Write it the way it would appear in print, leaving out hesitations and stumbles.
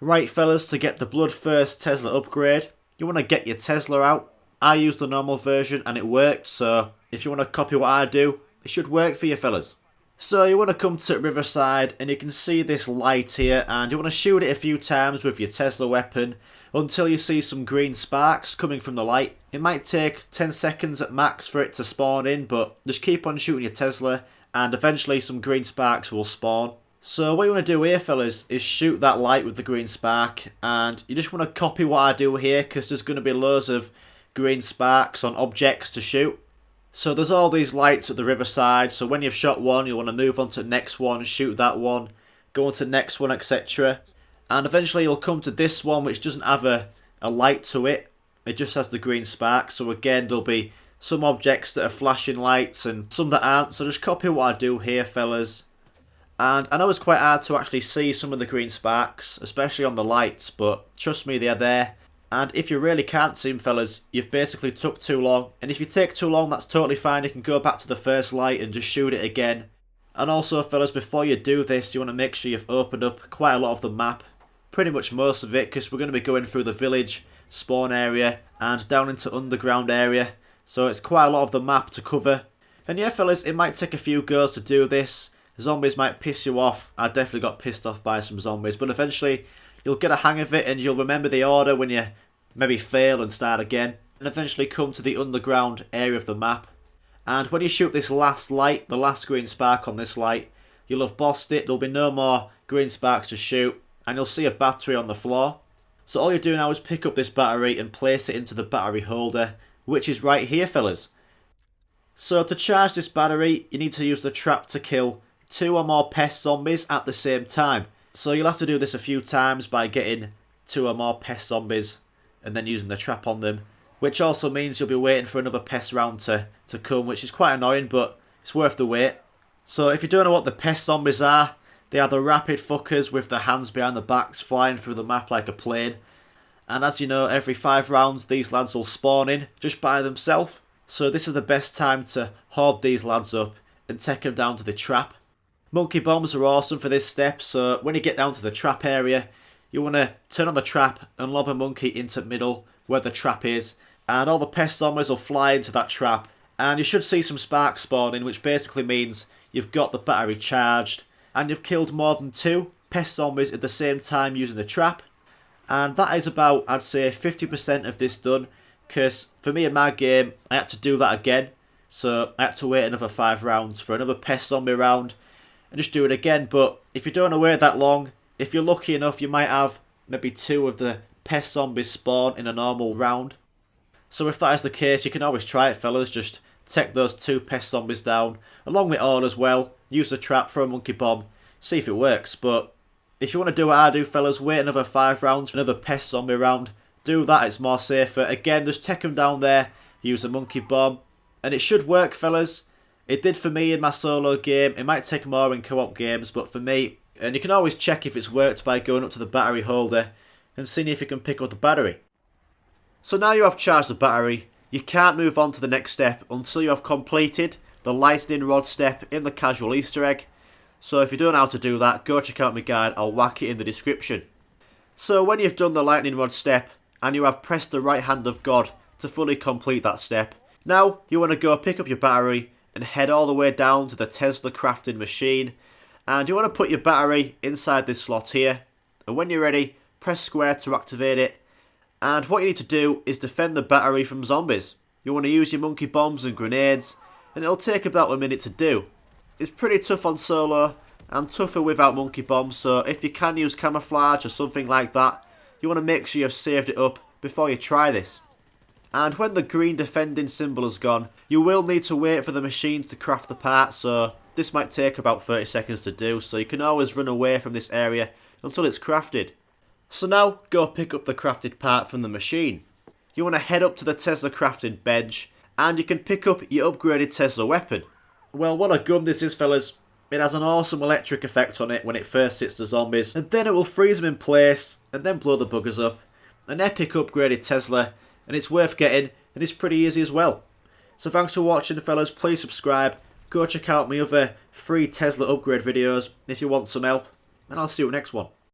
Right fellas, to get the BLOODTHIRST Tesla upgrade, you want to get your Tesla out. I used the normal version and it worked, so if you want to copy what I do, it should work for you fellas. So you want to come to Riverside and you can see this light here, and you want to shoot it a few times with your Tesla weapon until you see some green sparks coming from the light. It might take 10 seconds at max for it to spawn in, but just keep on shooting your Tesla and eventually some green sparks will spawn. So what you want to do here fellas is shoot that light with the green spark, and you just want to copy what I do here because there's going to be loads of green sparks on objects to shoot. So there's all these lights at the riverside, so when you've shot one you want to move on to the next one, shoot that one, go on to the next one, etc. And eventually you'll come to this one which doesn't have a light to it, it just has the green spark. So again there'll be some objects that are flashing lights and some that aren't, so just copy what I do here fellas. And I know it's quite hard to actually see some of the green sparks, especially on the lights, but trust me, they're there. And if you really can't see them fellas, you've basically took too long. And if you take too long, that's totally fine. You can go back to the first light and just shoot it again. And also fellas, before you do this, you want to make sure you've opened up quite a lot of the map. Pretty much most of it, because we're going to be going through the village, spawn area, and down into underground area. So it's quite a lot of the map to cover. And yeah fellas, it might take a few goes to do this. Zombies might piss you off. I definitely got pissed off by some zombies, but eventually you'll get a hang of it and you'll remember the order when you maybe fail and start again, and eventually come to the underground area of the map. And when you shoot this last light, the last green spark on this light, you'll have bossed it. There'll be no more green sparks to shoot, and you'll see a battery on the floor. So all you do now is pick up this battery and place it into the battery holder, which is right here fellas. So to charge this battery, you need to use the trap to kill 2 or more pest zombies at the same time. So you'll have to do this a few times by getting 2 or more pest zombies and then using the trap on them, which also means you'll be waiting for another pest round to come, which is quite annoying, but it's worth the wait. So if you don't know what the pest zombies are, they are the rapid fuckers with their hands behind their backs flying through the map like a plane. And as you know, every 5 rounds these lads will spawn in just by themselves. So this is the best time to hoard these lads up and take them down to the trap. Monkey bombs are awesome for this step, so when you get down to the trap area, you want to turn on the trap and lob a monkey into the middle where the trap is, and all the pest zombies will fly into that trap, and you should see some sparks spawning, which basically means you've got the battery charged and you've killed more than 2 pest zombies at the same time using the trap. And that is about, I'd say, 50% of this done, because for me in my game I had to do that again, so I had to wait another 5 rounds for another pest zombie round and just do it again. But if you don't wait that long, if you're lucky enough, you might have maybe 2 of the pest zombies spawn in a normal round. So if that is the case, you can always try it fellas. Just take those 2 pest zombies down along with all as well, use the trap for a monkey bomb, see if it works. But if you want to do what I do fellas, wait another 5 rounds for another pest zombie round. Do that, it's more safer. Again, just take them down there, use a monkey bomb, and it should work fellas. It did for me in my solo game. It might take more in co-op games, but for me, and you can always check if it's worked by going up to the battery holder and seeing if you can pick up the battery. So now you have charged the battery, you can't move on to the next step until you have completed the lightning rod step in the casual Easter egg. So if you don't know how to do that, go check out my guide, I'll whack it in the description. So when you've done the lightning rod step and you have pressed the right hand of God to fully complete that step, now you want to go pick up your battery and head all the way down to the Tesla crafting machine, and you want to put your battery inside this slot here, and when you're ready, press square to activate it. And what you need to do is defend the battery from zombies. You want to use your monkey bombs and grenades, and it'll take about a minute to do. It's pretty tough on solo and tougher without monkey bombs, so if you can use camouflage or something like that, you want to make sure you've saved it up before you try this. And when the green defending symbol is gone, you will need to wait for the machine to craft the part, so this might take about 30 seconds to do, so you can always run away from this area until it's crafted. So now, go pick up the crafted part from the machine. You want to head up to the Tesla crafting bench, and you can pick up your upgraded Tesla weapon. Well, what a gun this is fellas. It has an awesome electric effect on it when it first hits the zombies, and then it will freeze them in place, and then blow the buggers up. An epic upgraded Tesla, and it's worth getting, and it's pretty easy as well. So thanks for watching fellas, please subscribe, go check out my other free Tesla upgrade videos if you want some help, and I'll see you next one.